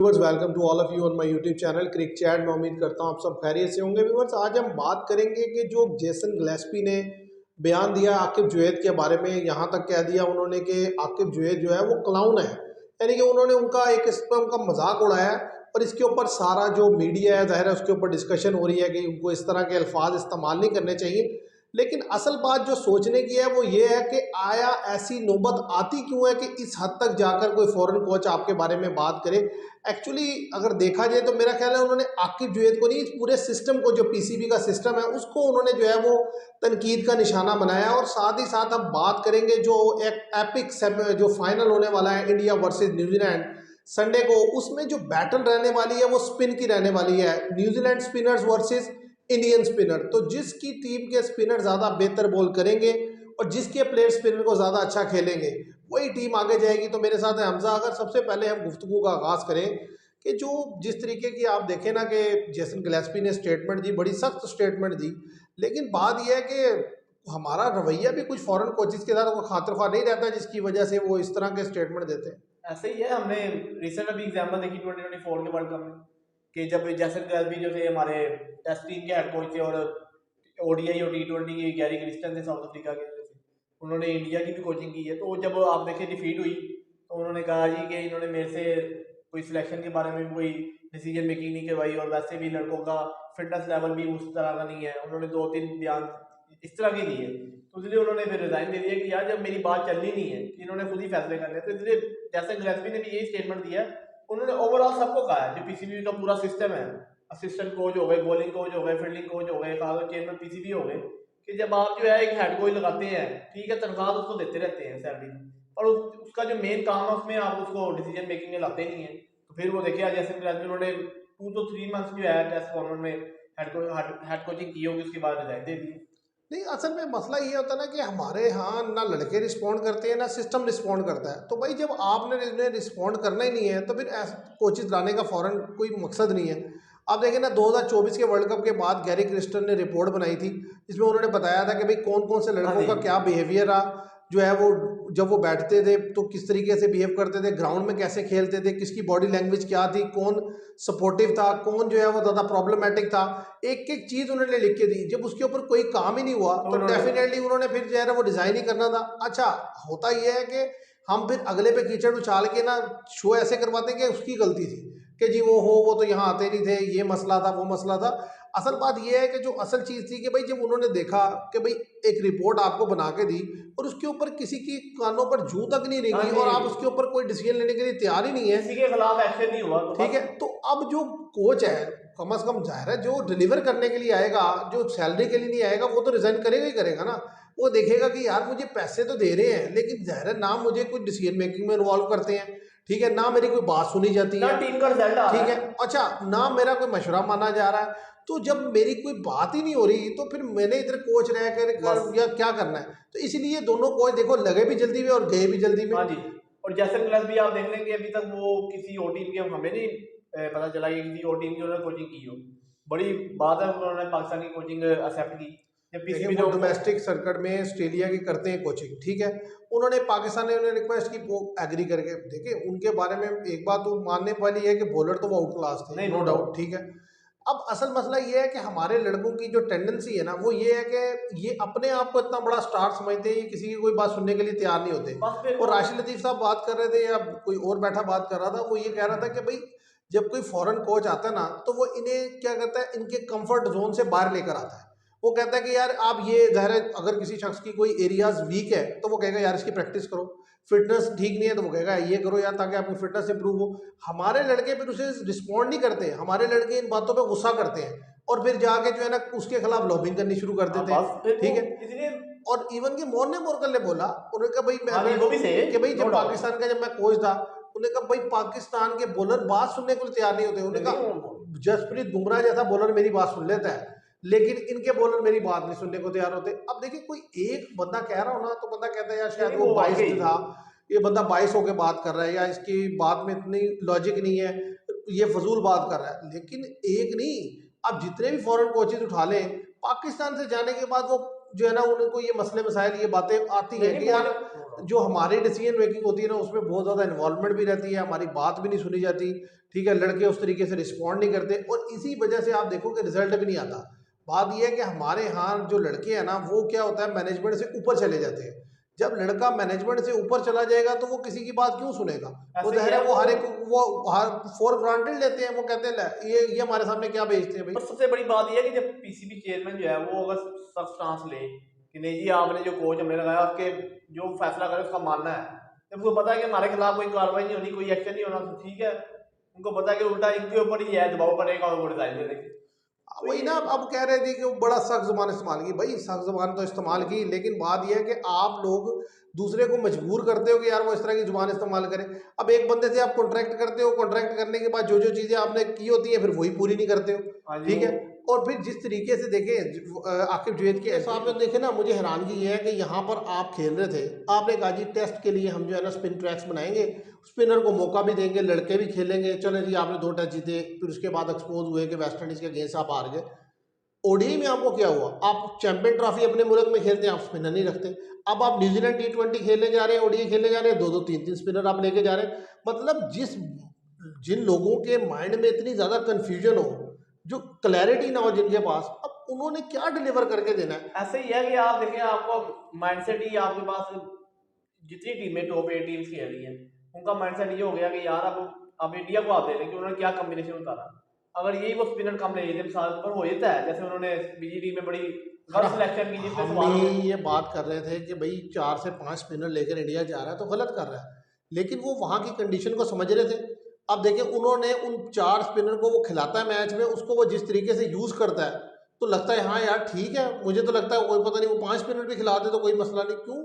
Viewers, welcome to all of you on my YouTube channel Crick Chat. मैं उम्मीद करता हूँ आप सब खैरियत से होंगे। व्यूअर्स, आज हम बात करेंगे कि जो जेसन गिलेस्पी ने बयान दिया आकिब जुवैद के बारे में, यहाँ तक कह दिया उन्होंने कि आकिब जुवैद जो है वो क्लाउन है, यानी कि उन्होंने उनका एक किस्म का मजाक उड़ाया। और इसके ऊपर सारा जो मीडिया है ज़ाहिर है उसके ऊपर डिस्कशन हो रही है कि उनको इस तरह के अल्फाज इस्तेमाल नहीं करने चाहिए। लेकिन असल बात जो सोचने की है वो ये है कि आया ऐसी नौबत आती क्यों है कि इस हद तक जाकर कोई फॉरेन कोच आपके बारे में बात करे। एक्चुअली अगर देखा जाए तो मेरा ख्याल है उन्होंने आकिब जुवैद को नहीं, इस पूरे सिस्टम को, जो पीसीबी का सिस्टम है उसको उन्होंने जो है वो तनकीद का निशाना बनाया। और साथ ही साथ अब बात करेंगे जो एक एपिक जो फाइनल होने वाला है इंडिया वर्सेज न्यूजीलैंड संडे को, उसमें जो बैटल रहने वाली है वो स्पिन की रहने वाली है। New Zealand spinners versus Indian spinner. तो जिसकी टीम के स्पिनर ज़्यादा बेहतर बॉल करेंगे और जिसके प्लेयर स्पिनर को ज़्यादा अच्छा खेलेंगे वही टीम आगे जाएगी। तो मेरे साथ है हमजा। अगर सबसे पहले हम गुफ्तगू का आगाज़ करें कि जो जिस तरीके की आप देखें ना कि जेसन गिलेस्पी ने स्टेटमेंट दी, बड़ी सख्त स्टेटमेंट दी, लेकिन बात यह है कि हमारा रवैया भी कुछ फॉरेन कोचेज़ के साथ खातिर ख्वाह नहीं रहता जिसकी वजह से वो इस तरह के स्टेटमेंट देते हैं। ऐसे ही है। हमने रिसेंट अभी एग्जाम्पल देखी 2024 के वर्ल्ड कप में कि जब जेसन गिलेस्पी जो थे हमारे टेस्ट टीम के हेड कोच थे और ओडीआई और टी20 की गैरी क्रिस्टन थे साउथ अफ्रीका के, उन्होंने इंडिया की भी कोचिंग की है। तो जब आप देखिए डिफीट हुई तो उन्होंने कहा जी कि इन्होंने मेरे से कोई सिलेक्शन के बारे में कोई डिसीजन मेकिंग नहीं करवाई और वैसे भी लड़कों का फिटनेस लेवल भी उस तरह का नहीं है। उन्होंने 2-3 बयान इस तरह के दिए, तो इसलिए उन्होंने फिर रिजाइन दे दिया कि यार जब मेरी बात चलनी नहीं है कि इन्होंने खुद ही फैसले करने, तो इसलिए जैसे गिलेस्पी ने भी यही स्टेटमेंट दिया। उन्होंने ओवरऑल सबको कहा है जो पीसीबी का पूरा सिस्टम है, असिस्टेंट कोच हो गए, बॉलिंग कोच हो गए, फील्डिंग कोच हो गए, चेयरमैन पीसीबी हो गए, कि जब आप जो है एक हेड कोच लगाते हैं, ठीक है, तनख्वाह उसको देते रहते हैं सैलरी, और उसका जो मेन काम है उसमें आप उसको डिसीजन मेकिंग में लाते नहीं है। तो फिर वो देखिए जैसे उन्होंने 2 to 3 मंथ्स जो है टेस्ट फॉर्मेट में हेड कोचिंग की होगी, उसके बाद रिजाइन दे दी। नहीं, असल में मसला ये होता है ना कि हमारे यहाँ ना लड़के रिस्पॉन्ड करते हैं ना सिस्टम रिस्पॉन्ड करता है। तो भाई जब आपने रिस्पॉन्ड करना ही नहीं है तो फिर कोचेज लाने का फ़ौरन कोई मकसद नहीं है। आप देखें ना 2024 के वर्ल्ड कप के बाद गैरी क्रिस्टन ने रिपोर्ट बनाई थी जिसमें उन्होंने बताया था कि भाई कौन कौन से लड़कों का क्या बिहेवियर रहा, जो है वो जब वो बैठते थे तो किस तरीके से बिहेव करते थे, ग्राउंड में कैसे खेलते थे, किसकी बॉडी लैंग्वेज क्या थी, कौन सपोर्टिव था, कौन जो है वो ज़्यादा प्रॉब्लमेटिक था। एक एक चीज़ उन्होंने लिख के दी। जब उसके ऊपर कोई काम ही नहीं हुआ तो डेफिनेटली उन्होंने फिर जो है ना वो डिज़ाइन ही करना था। अच्छा, होता यह है कि हम फिर अगले पे कीचड़ उछाल के ना शो ऐसे करवाते हैं कि उसकी गलती थी कि जी वो तो यहाँ आते नहीं थे, ये मसला था, वो मसला था। असल बात यह है कि जो असल चीज़ थी कि भाई जब उन्होंने देखा कि भाई एक रिपोर्ट आपको बना के दी और उसके ऊपर किसी की कानों पर जू तक नहीं रेंगी और आप उसके ऊपर कोई डिसीजन लेने के लिए तैयार ही नहीं है, किसी के खिलाफ एक्शन नहीं हुआ, तो ठीक है। तो अब जो कोच है कम से कम जाहिर है जो डिलीवर करने के लिए आएगा, जो सैलरी के लिए नहीं आएगा वो तो रिजाइन करेगा ही करेगा ना। वो देखेगा कि यार मुझे पैसे तो दे रहे हैं लेकिन जाहिर है ना मुझे कुछ डिसीजन मेकिंग में इन्वॉल्व करते हैं, ठीक है, ना मेरी कोई बात सुनी जाती है, टीम का रिजल्ट आ रहा ठीक है, अच्छा ना मेरा कोई मशवरा माना जा रहा है। तो जब मेरी कोई बात ही नहीं हो रही तो फिर मैंने इधर कोच रह कर या क्या करना है। तो इसीलिए दोनों कोच देखो लगे भी जल्दी में और गए भी जल्दी में। हाँ जी। और जेसन गिलेस्पी आप देख लेंगे अभी तक वो किसी और टीम के हमें नहीं पता चला कि किसी और टीम की उन्होंने कोचिंग की हो। बड़ी बात है उन्होंने पाकिस्तान की कोचिंग एक्सेप्ट की। देखिए वो डोमेस्टिक सर्किट में ऑस्ट्रेलिया की करते हैं कोचिंग, ठीक है, उन्होंने पाकिस्तान ने उन्हें रिक्वेस्ट की, वो एग्री करके। देखिए उनके बारे में एक बात तो मानने वाली है कि बॉलर तो वो आउट क्लास थे, नो डाउट, ठीक है। अब असल मसला ये है कि हमारे लड़कों की जो टेंडेंसी है ना वो ये है कि ये अपने आप को इतना बड़ा स्टार समझते हैं, ये किसी की कोई बात सुनने के लिए तैयार नहीं होते। और राशिद लतीफ़ साहब बात कर रहे थे या कोई और बैठा बात कर रहा था, वो ये कह रहा था कि भाई जब कोई फॉरेन कोच आता है ना तो वो इन्हें क्या करता है, इनके कंफर्ट जोन से बाहर लेकर आता है। वो कहता है कि यार आप ये ज़ाहिर है अगर किसी शख्स की कोई एरियाज वीक है तो वो कहेगा यार इसकी प्रैक्टिस करो, फिटनेस ठीक नहीं है तो वो कहेगा ये करो यार ताकि आपकी फिटनेस इंप्रूव हो। हमारे लड़के फिर उसे रिस्पॉन्ड नहीं करते, हमारे लड़के इन बातों पे गुस्सा करते हैं और फिर जाके जो है ना उसके खिलाफ लॉबिंग करनी शुरू कर देते हैं, ठीक है। और इवन कि मोहन मोरकल ने बोला, उन्होंने कहा भाई मैं कि भाई जब पाकिस्तान का जब मैं कोच था उन्होंने कहा भाई पाकिस्तान के बॉलर बात सुनने को तैयार नहीं होते। उन्होंने कहा जसप्रीत बुमराह जैसा बॉलर मेरी बात सुन लेता है लेकिन इनके बॉलर मेरी बात नहीं सुनने को तैयार होते। अब देखिए कोई एक बंदा कह रहा हो ना तो बंदा कहता है यार शायद वो बाइस था, ये बंदा बाइस होकर बात कर रहा है या इसकी बात में इतनी लॉजिक नहीं है, ये फजूल बात कर रहा है। लेकिन एक नहीं, अब जितने भी फॉरेन कोचेज उठा लें पाकिस्तान से जाने के बाद वो जो है ना उनको ये मसले मसाइल ये बातें आती है कि यार जो हमारी डिसीजन मेकिंग होती है ना उसमें बहुत ज़्यादा इन्वॉल्वमेंट भी रहती है, हमारी बात भी नहीं सुनी जाती, ठीक है, लड़के उस तरीके से रिस्पॉन्ड नहीं करते और इसी वजह से आप देखो कि रिजल्ट भी नहीं आता। बात यह है कि हमारे यहाँ जो लड़के हैं ना वो क्या होता है मैनेजमेंट से ऊपर चले जाते हैं। जब लड़का मैनेजमेंट से ऊपर चला जाएगा तो वो किसी की बात क्यों सुनेगा, वो ऐसे ही जाहिर है है वो हर एक वो हर फॉर ग्रांटेड लेते हैं, वो कहते हैं "ले, ये हमारे सामने क्या बेचते हैं भाई"। और सबसे बड़ी बात यह है कि जब पीसीबी चेयरमैन जो है वो अगर सख्त स्टांस ले कि नहीं जी आपने जो कोच हमने लगाया उसके जो फैसला करे उसका मानना है, जब उनको पता है कि हमारे खिलाफ कोई कार्रवाई नहीं होनी, कोई एक्शन नहीं होना, तो ठीक है, उनको पता है कि उल्टा इनके ऊपर ही है दबाव पड़ेगा और वो रिजाइन दे देंगे। तो वही ये ना अब कह रहे थे कि वो बड़ा सख्त जुबान इस्तेमाल की, भाई सख्त जुबान तो इस्तेमाल की लेकिन बात यह है कि आप लोग दूसरे को मजबूर करते हो कि यार वो इस तरह की जुबान इस्तेमाल करे। अब एक बंदे से आप कॉन्ट्रैक्ट करते हो, कॉन्ट्रैक्ट करने के बाद जो जो चीज़ें आपने की होती हैं फिर वही पूरी नहीं करते हो, हाँ जी ठीक वो है। और फिर जिस तरीके से देखें आकिब जुवैद के साहब ने देखे ना, मुझे हैरानगी ये है कि यहाँ पर आप खेल रहे थे, आपने कहा जी टेस्ट के लिए हम जो है ना स्पिन ट्रैक्स बनाएंगे, स्पिनर को मौका भी देंगे, लड़के भी खेलेंगे, चलो जी आपने 2 टेस्ट जीते, फिर उसके बाद एक्सपोज हुए कि वेस्ट इंडीज़ के अगेंस्ट आप हार गए। ओडीआई में आपको क्या हुआ, आप चैंपियन ट्रॉफी अपने मुल्क में खेलते हैं, आप स्पिनर नहीं रखते। अब आप न्यूजीलैंड T20 खेलने जा रहे हैं, ओडीआई खेलने जा रहे हैं, 2-2 3-3 स्पिनर आप लेके जा रहे हैं। मतलब जिन लोगों के माइंड में इतनी ज़्यादा कन्फ्यूजन हो, जो क्लैरिटी ना हो जिनके पास, अब उन्होंने क्या डिलीवर करके देना है। ऐसे ही है कि आप देखें आपको माइंडसेट ही आपके पास जितनी टीमें टॉप 8 टीम्स खेल रही हैं उनका माइंडसेट ये हो गया कि यार अब इंडिया को आप दे दें कि उन्होंने क्या कॉम्बिनेशन उतारा। अगर यही वो स्पिनर कम ले लेते मिसाल पर हो जाता है, जैसे उन्होंने बीजीडी में बड़ी गलत सिलेक्शन की जिसपे हम सवाल भी हुए। ये बात कर रहे थे कि भाई 4 से 5 स्पिनर लेकर इंडिया जा रहा है तो गलत कर रहा है, लेकिन वो वहाँ की कंडीशन को समझ रहे थे। अब देखिए उन्होंने उन 4 स्पिनर को वो खिलाता है मैच में, उसको वो जिस तरीके से यूज़ करता है तो लगता है हाँ यार ठीक है, मुझे तो लगता है कोई पता नहीं वो 5 स्पिनर भी खिला दे तो कोई मसला नहीं, क्यों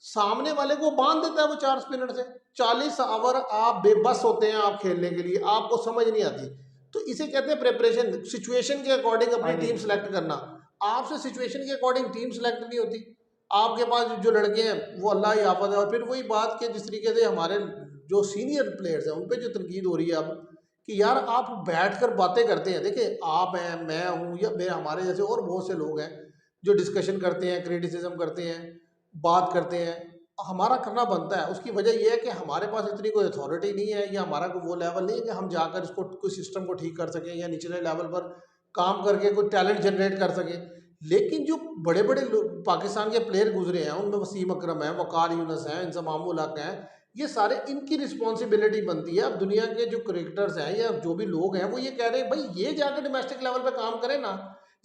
सामने वाले को बांध देता है वो 4 स्पिनर से। 40 ओवर आप बेबस होते हैं आप खेलने के लिए, आपको समझ नहीं आती। तो इसे कहते हैं प्रिपरेशन, सिचुएशन के अकॉर्डिंग अपनी हाँ जी टीम सेलेक्ट करना। आपसे सिचुएशन के अकॉर्डिंग टीम सेलेक्ट नहीं होती, आपके पास जो लड़के हैं वो अल्लाह ही आफत है। और फिर वही बात के जिस तरीके से हमारे जो सीनियर प्लेयर्स हैं उन पे जो तनकीद हो रही है अब कि यार आप बैठ कर बातें करते हैं, देखिए आप हैं, मैं हूँ या मेरे हमारे जैसे और बहुत से लोग हैं जो डिस्कशन करते हैं, क्रिटिसिज्म करते हैं, बात करते हैं, हमारा करना बनता है। उसकी वजह यह है कि हमारे पास इतनी कोई अथॉरिटी नहीं है या हमारा कोई वो लेवल नहीं है कि हम जाकर इसको कोई सिस्टम को ठीक कर सकें या निचले लेवल पर काम करके कोई टैलेंट जनरेट कर सकें। लेकिन जो बड़े बड़े पाकिस्तान के प्लेयर गुजरे हैं उनमें वसीम अकरम है, वकार यूनस हैं, इंजमाम उल हक हैं, ये सारे इनकी रिस्पॉन्सिबिलिटी बनती है। अब दुनिया के जो क्रिकेटर्स हैं या जो भी लोग हैं वो ये कह रहे हैं भाई ये जाकर डोमेस्टिक लेवल पे काम करें ना।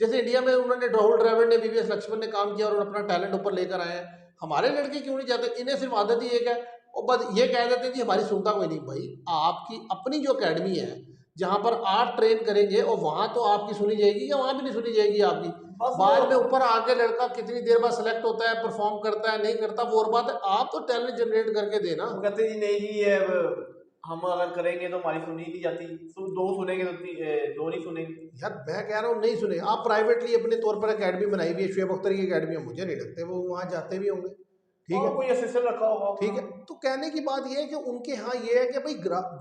जैसे इंडिया में उन्होंने राहुल द्रविड़ ने, वीवीएस लक्ष्मण ने काम किया और अपना टैलेंट ऊपर लेकर आए हैं, हमारे लड़के क्यों नहीं जाते। इन्हें सिर्फ आदत ही एक है और बस ये कह देते हैं जी हमारी सुनता कोई नहीं। भाई आपकी अपनी जो अकेडमी है जहाँ पर आप ट्रेन करेंगे और वहाँ तो आपकी सुनी जाएगी या वहाँ भी नहीं सुनी जाएगी आपकी। बस बाद में वो ऊपर आके लड़का कितनी देर बाद सेलेक्ट होता है, परफॉर्म करता है नहीं करता वो और बात है, आप तो टैलेंट जनरेट करके देना। वो कहते हैं जी नहीं जी ये हम अगर करेंगे तो हमारी सुनी नहीं जाती, दो सुनेंगे तो दो नहीं सुनेंगे। यार मैं कह रहा हूँ नहीं सुने, आप प्राइवेटली अपने तौर पर अकेडमी बनाई हुई है, शुएब अख्तर की अकेडमी है, मुझे नहीं लगते वो वहाँ जाते भी होंगे, ठीक और है। कोई असिस्टेंट रखा होगा ठीक है, तो कहने की बात ये है कि उनके यहाँ ये है कि भाई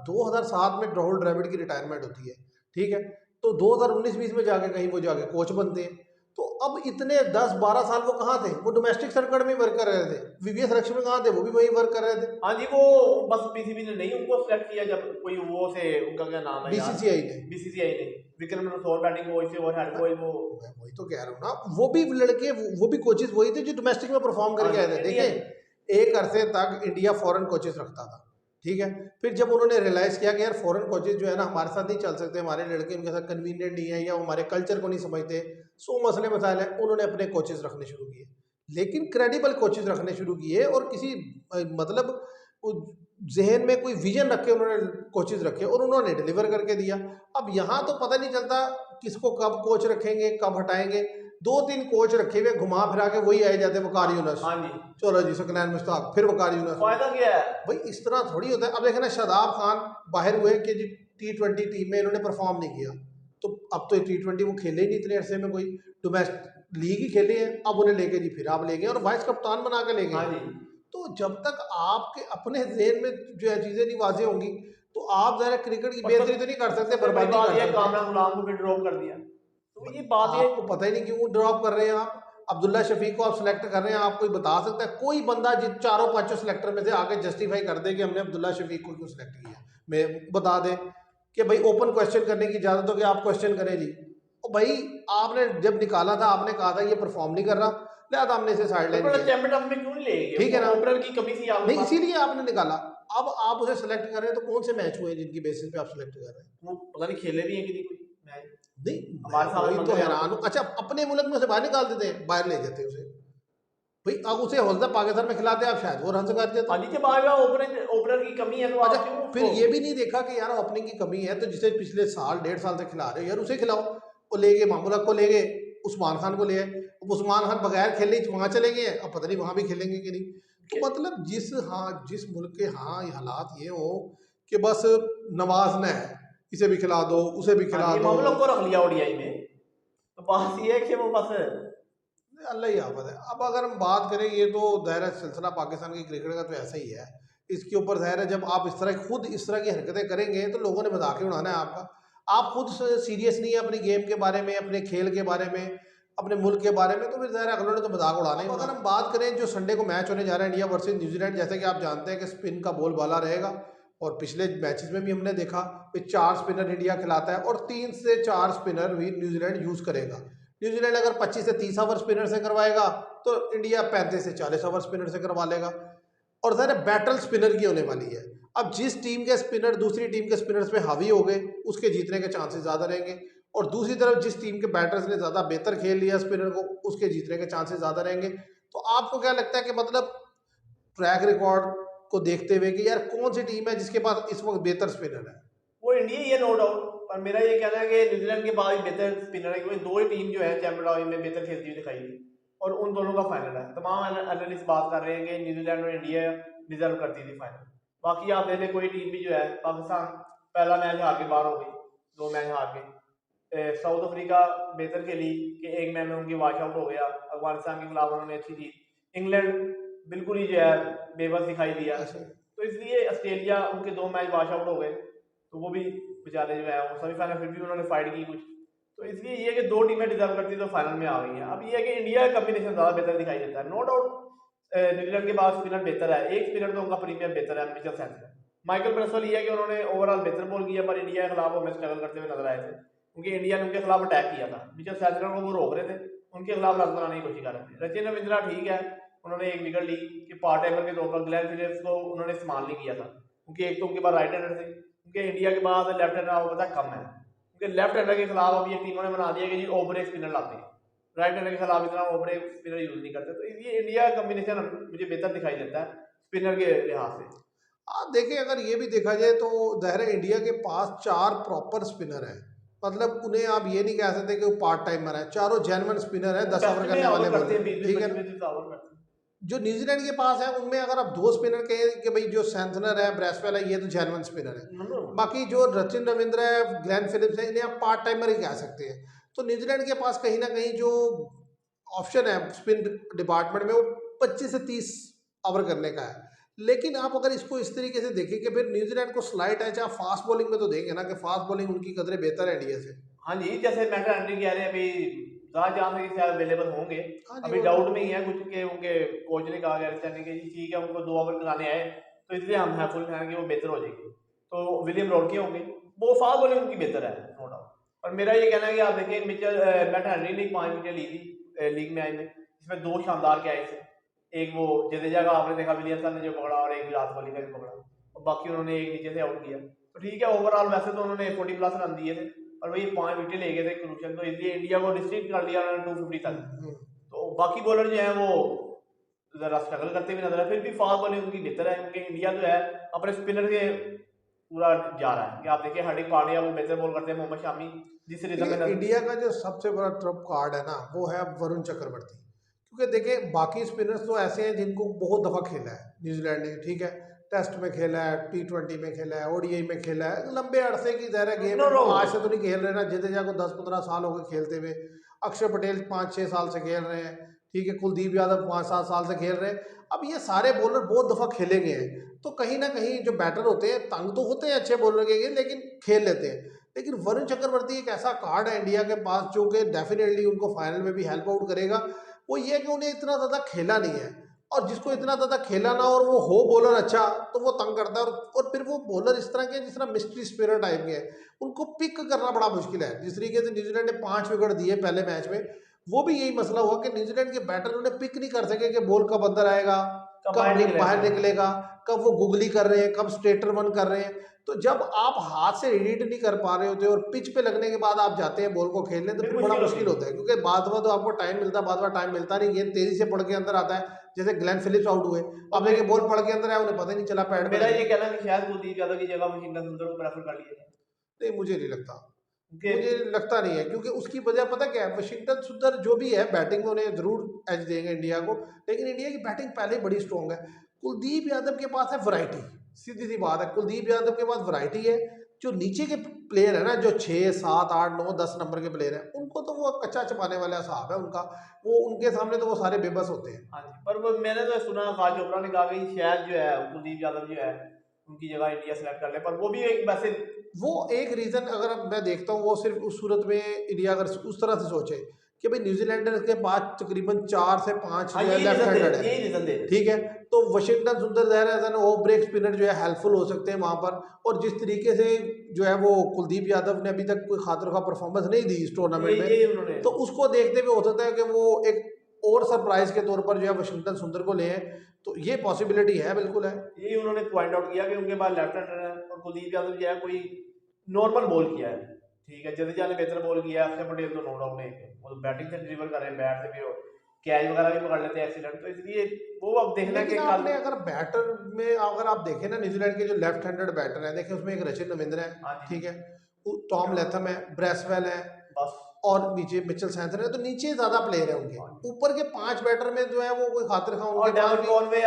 2007 में राहुल द्रविड़ की रिटायरमेंट होती है, ठीक है, तो 2019-20 में जाके कहीं वो जाके कोच बनते हैं। तो अब इतने 10-12 साल वो कहाँ थे, वो डोमेस्टिक सर्किट में वर्क कर रहे थे। वीवीएस लक्ष्मण कहाँ थे, वो भी वहीं वर्क कर रहे थे। हाँ जी वो बस पीसीबी ने नहीं उनको सिलेक्ट किया, जब कोई वो से उनका क्या नाम है यार, बीसीसीआई ने, बीसीसीआई ने विक्रम रसौल बैटिंग कोच थे और हेड कोच वो। मैं वही तो कह रहा हूँ ना, वो भी लड़के वो भी कोचेज वही थे जो डोमेस्टिक में परफॉर्म हाँ करके जी आए थे। इंडियन। देखिए एक अरसे तक इंडिया फॉरेन कोचेस रखता था, ठीक है, फिर जब उन्होंने रियलाइज़ किया कि यार फॉरेन कोचेस जो है ना हमारे साथ नहीं चल सकते, हमारे लड़के उनके साथ कन्वीनियंट नहीं है या हमारे कल्चर को नहीं समझते, सो मसले मसाइल हैं, उन्होंने अपने कोचेस रखने शुरू किए, लेकिन क्रेडिबल कोचेस रखने शुरू किए और किसी मतलब जहन में कोई विजन रख के उन्होंने कोचेस रखे और उन्होंने डिलीवर करके दिया। अब यहाँ तो पता नहीं चलता किसको कब कोच रखेंगे कब हटाएंगे, 2-3 कोच रखे हुए घुमा फिरा के वही आए जाते वकार यूनस, हाँ जी चलो जी सकलैन मुश्ताक, फिर वकार यूनस। फायदा क्या है। भाई इस तरह थोड़ी होता है। अब देखे ना शादाब खान बाहर हुए कि जी T20 टीम में इन्होंने परफॉर्म नहीं किया, तो अब तो T20 वो खेले ही नहीं इतने अरसे में, कोई डोमेस्टिक लीग ही खेले हैं, अब उन्हें लेके जी फिर आप ले गए और वाइस कप्तान बना के ले हाँ गए। जी तो जब तक आपके अपने जेहन में जो है चीज़ें नहीं वाजे होंगी तो आप ज़रा क्रिकेट की बेहतरी तो नहीं कर सकते, बर्बादी बर्बादी कर बात ये सकते। कामरान गुलाम को भी ड्रॉप कर दिया, तो ये बात ये आपको पता ही नहीं क्यों ड्रॉप कर रहे हैं आप। अब्दुल्ला शफीक को आप सिलेक्ट कर रहे हैं, आप कोई बता सकता है कोई बंदा जिन चारों पांचों सिलेक्टर में से आगे जस्टिफाई कर दे कि हमने अब्दुल्ला शफीक को क्यों सिलेक्ट किया, मैं बता दे कि भाई ओपन क्वेश्चन करने की इजाजत हो कि आप क्वेश्चन करें जी। और भाई आपने जब निकाला था आपने कहा था ये परफॉर्म नहीं कर रहा, लिहाजा हमने इसे साइड लाइन किया, चैंपियन में क्यों नहीं ले गए? ठीक है ना, ओपनर की कमी थी आपके नहीं पास। इसीलिए आपने निकाला। अब आप उसे सिलेक्ट कर रहे हैं तो कौन से मैच हुए हैं जिनकी बेसिस पे आप सिलेक्ट कर रहे हैं? वो पता नहीं खेले भी हैं कि नहीं कोई मैच। नहीं हमारे साथ वही तो बंदे हैं। हैरान हूं। अच्छा अपने मुल्क में से बाहर निकाल देते हैं, बाहर ले जाते हैं उसे, भाई अब उसे हौसला पाकिस्तान में खिलाते हैं, आप शायद वो रन से कर देते। हाँ जी, जब आएगा ओपनर की कमी है तो आप अच्छा क्यों फिर ये भी नहीं देखा कि यार ओपनिंग की कमी है तो जिसे पिछले साल 1.5 साल से खिला रहे हो यार उसे खिलाओ। वो ले गए मामूल हक को, ले गए उस्मान खान को, ले आए। अब उस्मान खान बगैर खेले वहां चले गए, अब पता नहीं वहां भी खेलेंगे कि नहीं। तो मतलब जिस मुल्क के ये हालात ये हो कि बस नवाजना है, इसे भी खिला दो उसे भी खिला दो, मामलों को रख लिया ओडीआई में, तो बात ये है कि वो बस अल्लाह ही आफत है। अब अगर हम बात करें, ये तो ज़ाहिर है सिलसिला पाकिस्तान की क्रिकेट का तो ऐसा ही है, इसके ऊपर ज़ाहिर है जब आप खुद इस तरह की हरकतें करेंगे तो लोगों ने मजाक ही उड़ाना है आपका। आप खुद सीरियस नहीं है अपनी गेम के बारे में, अपने खेल के बारे में, अपने मुल्क के बारे में, तो फिर ज़ाहिर है अगलों ने तो मजाक उड़ाना ही। अगर हम बात करें जो संडे को मैच होने जा रहा है इंडिया वर्सेज न्यूजीलैंड, जैसे कि आप जानते हैं कि स्पिन का बोल बाला रहेगा, और पिछले मैचेस में भी हमने देखा कि 4 स्पिनर इंडिया खिलाता है और 3 से 4 स्पिनर भी न्यूजीलैंड यूज़ करेगा। न्यूजीलैंड अगर 25 से 30 ओवर स्पिनर से करवाएगा तो इंडिया 35 से 40 ओवर स्पिनर से करवा लेगा, और ज़रा बैटल स्पिनर की होने वाली है। अब जिस टीम के स्पिनर दूसरी टीम के स्पिनर्स पे हावी हो गए उसके जीतने के चांसेस ज़्यादा रहेंगे, और दूसरी तरफ जिस टीम के बैटर्स ने ज़्यादा बेहतर खेल लिया स्पिनर को उसके जीतने के चांसेस ज़्यादा रहेंगे। तो आपको क्या लगता है कि मतलब ट्रैक रिकॉर्ड को देखते हुए कि यार कौन सी टीम है जिसके पास इस वक्त बेहतर स्पिनर है? वो इंडिया ही है नो डाउट, पर मेरा ये कहना है कि न्यूजीलैंड के बाद बेहतर स्पिनर है, क्योंकि दो ही टीम जो है चैंपियन ट्रॉफी में बेहतर खेलती हुई दिखाई दी, और उन दोनों का फाइनल है। तमाम एनालिस्ट बात कर रहे हैं कि न्यूजीलैंड और इंडिया डिजर्व करती थी फाइनल। बाकी आप देख लें कोई टीम भी जो है, पाकिस्तान पहला मैच हार के बाहर हो गई, 2 मैच हार के। साउथ अफ्रीका बेहतर खेली कि 1 मैच में उनकी वॉश आउट हो गया, अफगानिस्तान के खिलाफ उन्होंने अच्छी जीत। इंग्लैंड बिल्कुल ही जो है बेबस दिखाई दिया, तो इसलिए ऑस्ट्रेलिया उनके 2 मैच वॉश आउट हो गए, तो वो भी बेचारे जो है वो सेमीफाइनल फिर भी उन्होंने फाइट की कुछ। तो इसलिए ये है कि 2 टीमें डिजर्व करती तो फाइनल में आ गई हैं। अब ये है कि इंडिया का कम्बिनेशन ज़्यादा बेहतर दिखाई देता है, नो डाउट। न्यूजीलैंड के बाद स्पिनर बेहतर है, एक स्पिनर तो उनका प्रीमियर बेहतर है, मिचेल सैंटनर। माइकल ब्रेसवेल ये है कि उन्होंने ओवरऑल बेहतर बॉल किया, पर इंडिया के खिलाफ वो मैच स्ट्रगल करते हुए नजर आए थे, क्योंकि इंडिया ने उनके खिलाफ अटैक किया था। मिचेल सैंटनर को वो रोक रहे थे, उनके खिलाफ रन बनाने की कोशिश कर रहे थे। रचिन रविंद्रा ठीक है, उन्होंने एक विकेट ली कि पार्ट टाइमर के तौर पर ग्लेन फिलिप्स को उन्होंने इस्तेमाल नहीं किया था, क्योंकि एक तो उनके पास राइट हैंडर थे, क्योंकि इंडिया के पास लेफ्ट हैंडर आपको पता कम है, क्योंकि लेफ्ट हैंडर के खिलाफ अब ये टीमों ने बना दिया कि जी ओवर स्पिनर लाते हैं, राइट हैंडर के खिलाफ इतना ओवर स्पिनर यूज नहीं करते। तो ये इंडिया का कम्बिनेशन मुझे बेहतर दिखाई देता है स्पिनर के लिहाज से। आप देखिए अगर ये भी देखा जाए तो ज़ाहिर है इंडिया के पास 4 प्रॉपर स्पिनर हैं, मतलब उन्हें आप ये नहीं कह सकते कि वो पार्ट टाइमर है, चारों जेन्युइन स्पिनर है, 10 ओवर करने वाले बोलते हैं, ठीक है। जो न्यूजीलैंड के पास है उनमें अगर आप 2 स्पिनर कहें कि भाई जो सैंथनर है, ब्रेसवेल है, ये तो जेन्युइन स्पिनर है। बाकी जो रचिन रविंद्र है, ग्लेन फिलिप्स है, इन्हें आप पार्ट टाइमर ही कह सकते हैं। तो न्यूजीलैंड के पास कहीं ना कहीं जो ऑप्शन है स्पिन डिपार्टमेंट में वो 25 से 30 ओवर करने का है। लेकिन आप अगर इसको इस तरीके से देखें कि फिर न्यूजीलैंड को स्लाइट है, चाहे फास्ट बॉलिंग में तो देंगे ना कि फास्ट बॉलिंग उनकी कदरें बेहतर है इंडिया से। हाँ जी, जैसे मैटर एंट्री कह रहे हैं अभी ज़्यादा चांस है कि शायद अवेलेबल होंगे, अभी डाउट में ही है कुछ के उनके कोच ने कहा गया कि जी ठीक है उनको 2 ओवर कराने आए, तो इसलिए हम हैफुल हैं कि वो बेहतर हो जाएगी। तो विलियम रोडके होंगे, वो फास्ट बॉलिंग उनकी बेहतर है नो डाउट। और मेरा ये कहना है कि आप देखिए मिचेल मैट हेनरी ने 5 विकेट ली थी लीग मैच में, इसमें 2 शानदार के आए थे, एक वो जडेजा का आपने देखा विलियमसन ने जो पकड़ा, और एक विराट कोहली का जो पकड़ा, और बाकी उन्होंने एक नीचे से आउट किया। तो ठीक है ओवरऑल वैसे तो उन्होंने 40+ रन दिए थे, और वही 5 विकेट ले गए थे क्रूशियल, तो इसलिए इंडिया को डिस्ट्रिक्ट कर लिया उन्होंने 250 तक। तो बाकी बॉलर जो हैं वो जरा स्ट्रगल करते हुए नजर है, फिर भी फास्ट बॉलिंग उनकी बेहतर है, क्योंकि इंडिया जो है अपने स्पिनर के पूरा जा रहा है कि आप देखिए हार्दिक पांड्या वो बेहतर बॉल करते हैं, मोहम्मद शामी जिस रिदम में इंडिया का जो सबसे बड़ा ट्रम्प कार्ड है ना वो है वरुण चक्रवर्ती, क्योंकि देखिए बाकी स्पिनर्स तो ऐसे हैं जिनको बहुत दफ़ा खेला है न्यूजीलैंड ने, ठीक है, टेस्ट में खेला है, T20 में खेला है, ODI में खेला है, लंबे अरसे की ज़ाहिर गेम आज से तो नहीं खेल रहे ना, जडेजा को 10-15 साल हो गए खेलते हुए, अक्षर पटेल 5-6 साल से खेल रहे हैं, ठीक है, कुलदीप यादव 5-7 साल से खेल रहे हैं। अब ये सारे बॉलर बहुत दफ़ा खेले गए हैं, तो कहीं ना कहीं जो बैटर होते हैं तंग तो होते हैं अच्छे बॉलर के, लेकिन खेल लेते हैं। लेकिन वरुण चक्रवर्ती एक ऐसा कार्ड है इंडिया के पास जो कि डेफिनेटली उनको फाइनल में भी हेल्प आउट करेगा। वो ये है कि उन्हें इतना ज़्यादा खेला नहीं है, और जिसको इतना ज़्यादा खेला ना और वो हो बॉलर अच्छा तो वो तंग करता है। और फिर वो बॉलर इस तरह के जिस तरह मिस्ट्री स्पिरिट टाइप के हैं, उनको पिक करना बड़ा मुश्किल है। जिस तरीके से न्यूजीलैंड ने 5 विकेट दिए पहले मैच में, वो भी यही मसला हुआ कि न्यूजीलैंड के बैटर उन्हें पिक नहीं कर सके कि बॉल कब अंदर आएगा, कब बाहर निकलेगा, कब वो गुगली कर रहे हैं, कब स्ट्रेटर वन कर रहे हैं। तो जब आप हाथ से रीड नहीं कर पा रहे होते और पिच पे लगने के बाद आप जाते हैं बॉल को खेलने, तो फिर बड़ा मुश्किल होता है, क्योंकि बाद में तो आपको टाइम मिलता है, बाद में टाइम मिलता नहीं, गेंद तेजी से पड़ के अंदर आता है। जैसे ग्लेन फिलिप्स आउट हुए, अब देखिए बॉल पड़ के अंदर आया, उन्हें पता ही नहीं चला पैड पे। मेरा ये कहना है कि शायद कुलदीप यादव की जगह वशिंगटन सुंदर को प्रेफर कर लिया जाए। नहीं, मुझे नहीं लगता, मुझे लगता नहीं है, क्योंकि उसकी वजह पता क्या है, वशिंगटन सुंदर जो भी है बैटिंग में उन्हें जरूर एज देंगे इंडिया को, लेकिन इंडिया की बैटिंग पहले ही बड़ी स्ट्रॉन्ग है। कुलदीप यादव के पास है वैरायटी, सीधी सी बात है, कुलदीप यादव के पास वैरायटी है। जो नीचे के प्लेयर है ना, जो 6, 7, 8, 9, 10 नंबर के प्लेयर हैं, उनको तो वो कच्चा चपाने वाला हिसाब है उनका, वो उनके सामने तो वो सारे बेबस होते हैं। हाँ जी, पर वो मैंने तो सुना आकाश चोपड़ा ने कहा कि शायद जो है कुलदीप यादव जो है उनकी जगह इंडिया सेलेक्ट कर ले, पर वो भी एक वैसे वो एक रीजन अगर मैं देखता हूँ, वो सिर्फ उस सूरत में इंडिया अगर उस तरह से सोचे कि भाई न्यूजीलैंडर के पास तकरीबन 4 से 5 लेफ्ट हैंडेड है, यही रीजन दे, ठीक है, तो वशिंगटन सुंदर ज़ाहिर है ऑफ ब्रेक स्पिनर जो है हेल्पफुल हो सकते हैं वहां पर। और जिस तरीके से जो है वो कुलदीप यादव ने अभी तक कोई खातिर का परफॉर्मेंस नहीं दी इस टूर्नामेंट में, तो उसको देखते हुए हो सकता है कि वो एक और सरप्राइज के तौर पर जो है वशिंगटन सुंदर को ले, तो ये पॉसिबिलिटी है, बिल्कुल है। यही उन्होंने पॉइंट आउट किया कि उनके पास लेफ्ट हैंडर है और कुलदीप यादव जो है कोई नॉर्मल बॉल किया है, ठीक है, जडेजा ने बेहतर बॉल किया, अक्षर पटेल तो नो डाउट नहीं, वो तो बैटिंग से डिलीवर कर रहे हैं, बैट से भी वो कैच वगैरह भी पकड़ लेते हैं एक्सीलेंट, तो इसलिए वो अब देखना कि आपने अगर बैटर में अगर आप देखें ना, न्यूजीलैंड के जो लेफ्ट हैंडेड बैटर हैं, देखें उसमें एक रचिन रविंद्र है, ठीक है, टॉम लेथम है, ब्रेसवेल है, बस, और नीचे मिचेल सैंथर है, तो नीचे ज्यादा प्लेयर है उनके। ऊपर के 5 बैटर में जो है वो कोई खातिर खा उनके पास भी।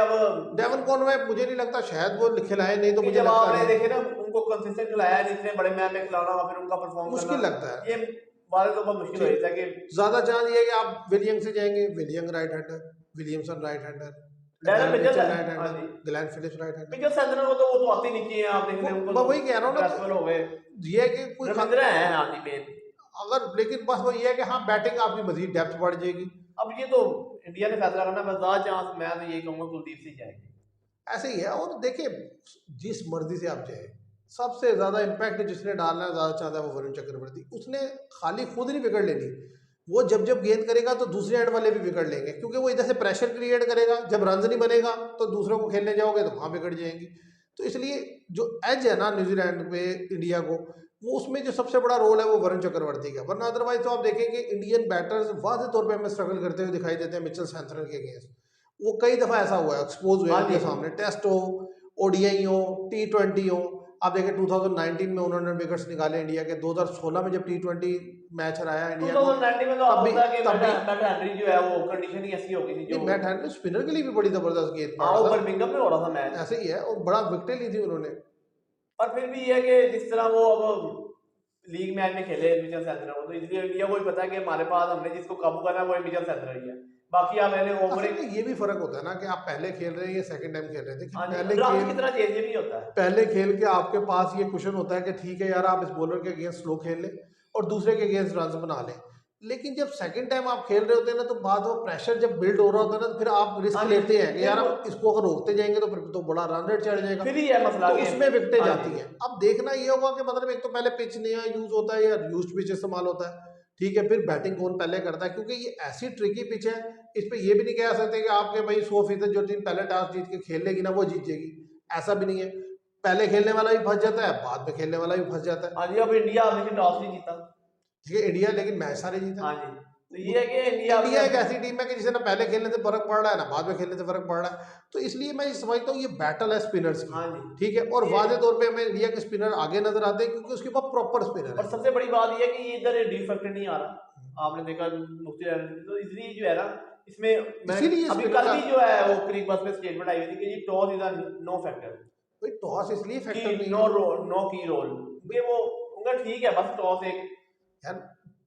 डेवन कॉनवे मुझे नहीं लगता शायद वो खिलाए, नहीं तो मुझे लगता है देखे ना उनको कंसिस्टेंट खिलाया है, इतने बड़े मैच में खिलाना और फिर उनका परफॉर्म मुश्किल लगता है, ये वाले तो बहुत मुश्किल होता है कि ज्यादा चांस ये है कि आप विलियम से जाएंगे, William right hander, Williamson right hander, Glenn Phillips right hander, Mitchell Santner को तो वो तो आती नहीं है, आप देख रहे हो, मैं वही कह रहा हूं ना, हो गए ये है कि कोई खतरा है आदमी में अगर, लेकिन बस वो ये है कि हाँ बैटिंग आपकी मजीद डेप्थ बढ़ जाएगी। अब ये तो इंडिया ने फैसला करना, बस ज्यादा चांस मैं तो यही कहूंगा कुलदीप से जाएगी, ऐसे ही है। और देखिए जिस मर्जी से आप जाए, सबसे ज्यादा इम्पैक्ट जिसने डालना है, ज्यादा चाहता है वो वरुण चक्रवर्ती, उसने खाली खुद नहीं विकेट लेनी, वो जब जब गेंद करेगा तो दूसरे एंड वाले भी विकेट लेंगे, क्योंकि वो इधर से प्रेशर क्रिएट करेगा, जब रन नहीं बनेगा तो दूसरों को खेलने जाओगे तो वहां विकेट जाएंगी। तो इसलिए जो एज है ना न्यूजीलैंड पे इंडिया को, वो उसमें जो सबसे बड़ा रोल है वो वरुण चक्रवर्ती का, वरना अदरवाइज तो आप देखेंगे इंडियन बैटर्स वाज़ेह तौर पे हमें स्ट्रगल करते हुए दिखाई देते हैं मिचेल सैंथर के अगेंस्ट। वो कई दफ़ा ऐसा हुआ है, एक्सपोज हुए उनके सामने, टेस्ट हो, ओडीआई हो, T20 हो। आप देखें 2019 में उन्होंने विकेट्स निकाले इंडिया के, 2016 में जब T20 मैच हराया इंडिया को, 2019 में तो अब होता है कि मैट हेनरी जो है वो कंडीशन ही ऐसी हो गई थी, जो मैट हेनरी स्पिनर के लिए भी बड़ी जबरदस्त गेंद पड़ा था, बर्मिंघम में हो रहा था मैच, ऐसे ही है, और बड़ा विकेट ली थी उन्होंने। पर फिर भी ये है कि जिस तरह वो अब लीग मैच में खेले मिचेल सैंथर को, तो इसलिए इंडिया को भी पता है कि हमारे पास हमने जिसको काबू करना है वो मिचेल सैंथर ही है, बाकी आप मैंने ओवर ये भी फर्क होता है ना कि आप पहले खेल रहे हैं या सेकंड टाइम खेल रहे थे, पहले खेल कितना चेंज भी होता है, पहले खेल के आपके पास ये क्वेश्चन होता है कि ठीक है यार आप इस बॉलर के अगेंस्ट स्लो खेल लें और दूसरे के अगेंस्ट रन बना लें, लेकिन जब सेकंड टाइम आप खेल रहे होते हैं ना, तो बाद वो प्रेशर जब बिल्ड हो रहा होता है ना, तो फिर आप रिस्क लेते हैं कि यार आप इसको अगर रोकते जाएंगे तो फिर तो बड़ा रन रेट चढ़ जाएगा, फिर ही है मसला, तो उसमें विकेटें जाती हैं। अब देखना ये होगा कि मतलब एक तो पहले पिच नया यूज होता है या यूज्ड पिच इस्तेमाल होता है, ठीक है, फिर बैटिंग कौन पहले करता है, क्योंकि ये ऐसी ट्रिकी पिच है, इस पे ये भी नहीं कह सकते कि आपके भाई 100% जो टीम पहले टॉस जीत के खेल लेगी ना वो जीत जाएगी, ऐसा भी नहीं है, पहले खेलने वाला भी फंस जाता है, बाद में खेलने वाला भी फंस जाता है। हाँ जी, अब इंडिया हमेशा टॉस नहीं जीता, ठीक है, इंडिया लेकिन मैच सारे जीता। हाँ जी, तो ये है कि इंडिया एक ऐसी टीम है कि जिसे ना पहले खेलने से फर्क पड़ रहा है ना बाद में खेलने से फर्क पड़ रहा है, तो इसलिए मैं समझता हूँ ये बैटल है स्पिनर्स की, ठीक है, और वाज़ेह तौर पे हमें इंडिया के स्पिनर आगे नजर आते हैं क्योंकि उसके पास प्रॉपर स्पिनर है। और सबसे बड़ी बात ये है कि ये इधर ड्यू फैक्टर नहीं आ रहा, आपने देखा मुफ्ती, तो इसलिए जो है ना इसमें अभी कल भी जो है वो क्रिक बस में स्टेटमेंट आई थी कि ये टॉस इज नो फैक्टर, भाई टॉस इसलिए फैक्टर नहीं, नो की रोल, ये वो उनका ठीक है, बस टॉस एक यार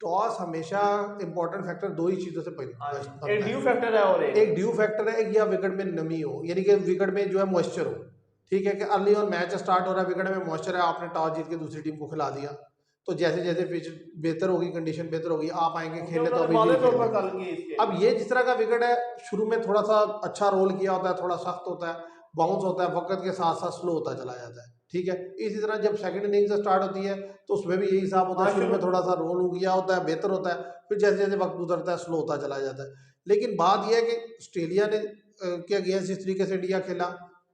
टॉस हमेशा इंपॉर्टेंट फैक्टर दो ही चीजों से बनता है, एक ड्यू फैक्टर है और एक ड्यू फैक्टर है, या विकेट में नमी हो, यानी कि विकेट में जो है मॉइस्चर हो, ठीक है, कि अर्ली और मैच स्टार्ट हो रहा है, विकेट में मॉइस्चर है, आपने टॉस जीत के दूसरी टीम को खिला दिया, तो जैसे जैसे पिच बेहतर होगी, कंडीशन बेहतर होगी, आप आएंगे खेलने तो अभी वादे नहीं तौर पर खेलेंगे। कल की इसके अब ये जिस तरह का विकेट है, शुरू में थोड़ा सा अच्छा रोल किया होता है, थोड़ा सख्त होता है, बाउंस होता है, वक्त के साथ साथ स्लो होता चला जाता है, ठीक है। इसी तरह जब सेकंड इनिंग से स्टार्ट होती है तो उसमें भी यही हिसाब होता है, हाँ शुरू में शुरू थोड़ा सा रोल किया होता है, बेहतर होता है, फिर जैसे जैसे वक्त गुजरता है स्लो होता चला जाता है। लेकिन बात यह है कि ऑस्ट्रेलिया ने के अगेंस्ट जिस तरीके से इंडिया खेला,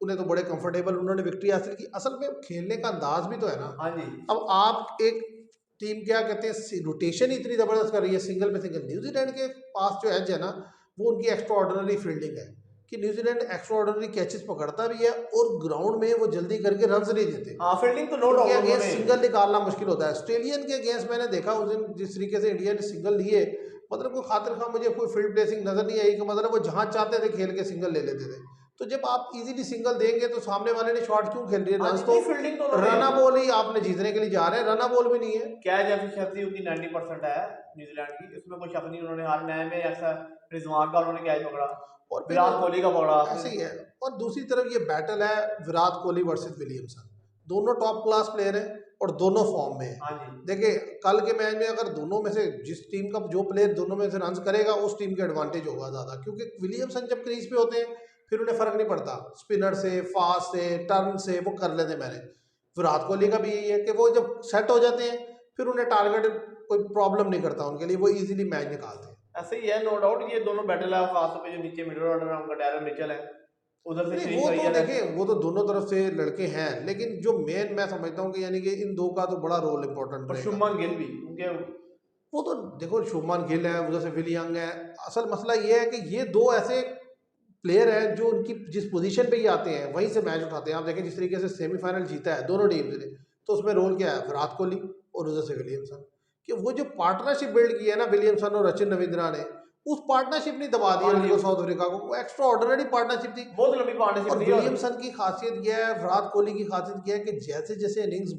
उन्हें तो बड़े कंफर्टेबल उन्होंने विक्ट्री हासिल की। असल में खेलने का अंदाज भी तो है ना। हाँ जी अब आप एक टीम क्या कहते हैं, रोटेशन इतनी ज़बरदस्त कर रही है, सिंगल पे सिंगल। न्यूजीलैंड के पास जो एज है ना, वो उनकी एक्स्ट्रा ऑर्डिनरी फील्डिंग है, कि न्यूजीलैंड एक्स्ट्रा ऑर्डिनरी कैचेस पकड़ता भी है और ग्राउंड में वो जल्दी करके रन नहीं देते। हाँ फील्डिंग तो नो उनके डाउट अगेंस्ट उन्होंने सिंगल निकालना मुश्किल होता है। ऑस्ट्रेलियन के अगेंस्ट मैंने देखा उस दिन जिस तरीके से इंडिया ने सिंगल लिए, मतलब कोई खातिर खा मुझे कोई फील्ड प्लेसिंग नजर नहीं आई, कि मतलब वो जहां चाहते थे खेल के सिंगल ले लेते थे। तो जब आप इजीली सिंगल देंगे तो सामने वाले ने शॉट क्यों खेल रही है, हाँ रन जी तो नहीं फील्डिंग तो उन्होंने रना बॉल ही आपने जीतने के लिए जा रहे हैं, रना बॉल भी नहीं है। कैच एफिशिएंसी उनकी 90% है न्यूजीलैंड की, इसमें कोई शक नहीं। उन्होंने हर मैच में ऐसा रिजवान का उन्होंने कैच पकड़ा, और फिर विराट कोहली का पकड़ा ऐसे फिर ही है। और दूसरी तरफ ये बैटल है विराट कोहली वर्सेस विलियमसन, दोनों टॉप क्लास प्लेयर हैं और दोनों फॉर्म में हाँ हैं। जी देखिए कल के मैच में अगर दोनों में से जिस टीम का जो प्लेयर दोनों में से रन करेगा उस टीम के एडवांटेज होगा ज़्यादा, क्योंकि विलियमसन जब क्रीज पे होते हैं फिर उन्हें फर्क नहीं पड़ता, स्पिनर से, फास्ट से, टर्न से वो कर लेते मैंने। विराट कोहली का भी यही है कि वो जब सेट हो जाते हैं फिर उन्हें टारगेट कोई प्रॉब्लम नहीं करता उनके लिए, वो इजीली मैच निकालते हैं। ऐसे ही है नो डाउट। ये दोनों बैटल है, खासतौर पे जो नीचे मिडिल ऑर्डर है उनका डैरन मिचेल है, उधर से नहीं श्री वो तो अय्यर है। देखें, वो तो दोनों तरफ से लड़के हैं, लेकिन जो मेन मैं समझता हूँ कि यानी कि इन दो का तो बड़ा रोल इंपॉर्टेंट और रहेगा। शुभमन गिल भी उनके वो तो देखो शुभमान गिल है, उधर से विल यंग है। असल मसला ये है कि ये दो ऐसे प्लेयर हैं जो उनकी जिस पोजीशन पे ही आते हैं वहीं से मैच उठाते हैं। आप देखें जिस तरीके से सेमीफाइनल जीता है दोनों टीम्स ने, तो उसमें रोल क्या है, विराट कोहली और उधर से विलियमसन, कि वो जो पार्टनरशिप बिल्ड की है ना विलियमसन और सचिन रविंद्रा ने, उस पार्टनरशिप ने दबा दिया हाँ जी उनको साउथ अफ्रीका को। वो एक्स्ट्रा ऑर्डिनरी पार्टनरशिप थी। बहुत लंबी पार्टनरशिप और रही है। और विलियमसन की खासियत यह है, विराट कोहली की खासियत यह है कि जैसे जैसे इनिंग्स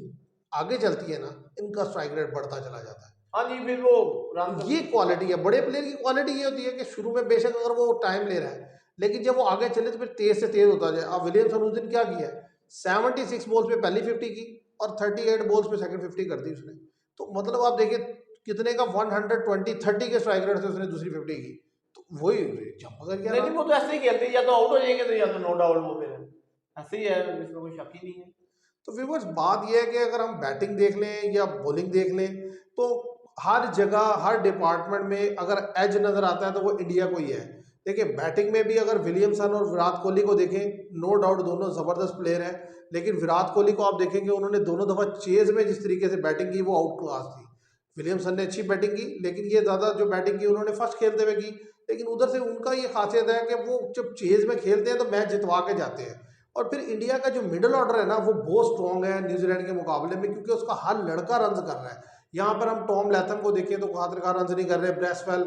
आगे चलती है ना, इनका स्ट्राइक रेट बढ़ता चला जाता है। हाँ जी फिर वो रन ये क्वालिटी है बड़े प्लेयर की। क्वालिटी ये होती है कि शुरू में बेशक अगर वो टाइम ले रहा है, लेकिन जब वो आगे चले तो फिर तेज से तेज होता जाए। अब विलियमसन उस दिन क्या किया, 76 बॉल्स पे पहली 50 की और 38 बॉल्स पे सेकंड 50 कर दी उसने। तो मतलब आप देखिए कितने का 120-30 के स्ट्राइक रेट से उसने दूसरी 50 की, तो वही जंप कर गया नहीं ना। वो तो ऐसे ही खेलते हैं, या तो आउट हो जाएंगे तो या तो नो डाउट वो फिर ऐसे ही है, इसमें कोई शक ही नहीं है। तो व्यूअर्स बात यह है कि अगर हम बैटिंग देख लें या बॉलिंग देख लें, तो हर जगह हर डिपार्टमेंट में अगर एज नज़र आता है तो वो इंडिया को ही है। देखिए बैटिंग में भी अगर विलियमसन और विराट कोहली को देखें, नो डाउट दोनों ज़बरदस्त प्लेयर हैं, लेकिन विराट कोहली को आप देखेंगे उन्होंने दोनों दफ़ा चेज में जिस तरीके से बैटिंग की वो आउट क्लास थी। विलियमसन ने अच्छी बैटिंग की, लेकिन ये ज़्यादा जो बैटिंग की उन्होंने फर्स्ट खेलते हुए की, लेकिन उधर से उनका ये खासियत है कि वो जब चेज में खेलते हैं तो मैच जितवा के जाते हैं। और फिर इंडिया का जो मिडिल ऑर्डर है ना वो बहुत स्ट्रॉन्ग है न्यूजीलैंड के मुकाबले में, क्योंकि उसका हर लड़का रन कर रहा है। यहाँ पर हम टॉम लैथम को देखें तो खातिर खा रन नहीं कर रहे, ब्रेसवेल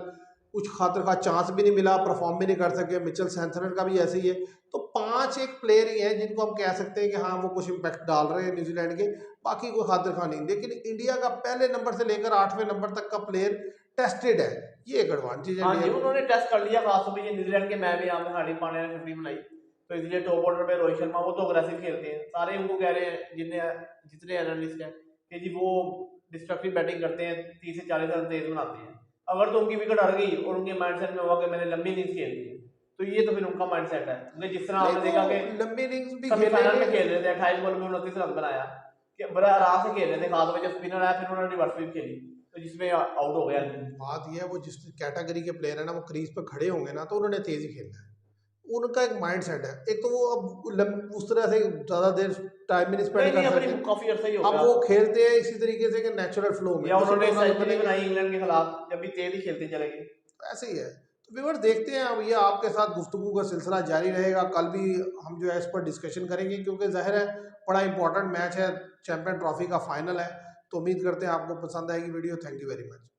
कुछ खातिर खा चांस भी नहीं मिला, परफॉर्म भी नहीं कर सके, मिचेल सैंथनर का भी ऐसे ही है। तो 5 एक प्लेयर ही हैं जिनको हम कह सकते हैं कि हाँ वो कुछ इम्पैक्ट डाल रहे हैं न्यूजीलैंड के, बाकी कोई खातिर खा नहीं। लेकिन इंडिया का पहले नंबर से लेकर 8वें नंबर तक का प्लेयर टेस्टेड है, ये एक एडवांटेज है हाँ जी इंडिया को। उन्होंने टेस्ट कर लिया, खासतौर पे ये न्यूजीलैंड के मैच में यहाँ पे हार्दिक पांड्या ने 50 बनाई, तो इसलिए टॉप ऑर्डर पे रोहित शर्मा वो तो अग्रेसिव खेलते हैं। सारे उनको कह रहे हैं जितने एनालिस्ट हैं कि जी वो डिस्ट्रक्टिव बैटिंग करते हैं, 30 से 40 रन तेज बनाते हैं। अगर तो उनकी विकेट हट गई और उनके माइंडसेट में हुआ कि मैंने लंबी इनिंग्स खेलनी है, तो ये तो फिर उनका माइंडसेट है। क्योंकि जिस तरह आपने देखा कि लंबी इनिंग्स भी सेमीफाइनल में खेलेंगे। खेल रहे थे, 28 बॉल में 29 रन बनाया, कि बड़ा आराम से खेल रहे थे। खासतौर पे जब स्पिनर आया फिर उन्होंने रिवर्स स्वीप खेली, तो जिसमें आउट हो गया। बात यह है वो जिस कैटेगरी के प्लेयर है ना वो क्रीज पे खड़े होंगे ना तो उन्होंने तेज ही खेलना है। उनका एक माइंड सेट है। एक तो वो अब उस तरह से ज़्यादा देर टाइम भी नहीं स्पेंड नहीं नहीं कर अपनी सकते। काफी अर्सा ही हो अब गया। वो खेलते हैं इसी तरीके से कि नेचुरल फ्लो में, या उसी उन्होंने में रन सेंचुरी बनेंगे। बनाई इंग्लैंड के खिलाफ, जब भी तेज ही खेलते चले गए। तो ऐसे ही है। तो व्यूअर्स देखते हैं, अब ये आपके साथ गुफ्तगू का सिलसिला जारी रहेगा। कल भी हम जो है इस पर डिस्कशन करेंगे, क्योंकि जाहिर है बड़ा इंपॉर्टेंट मैच है, चैंपियन ट्रॉफी का फाइनल है। तो उम्मीद करते हैं आपको पसंद आएगी video. Thank you very much.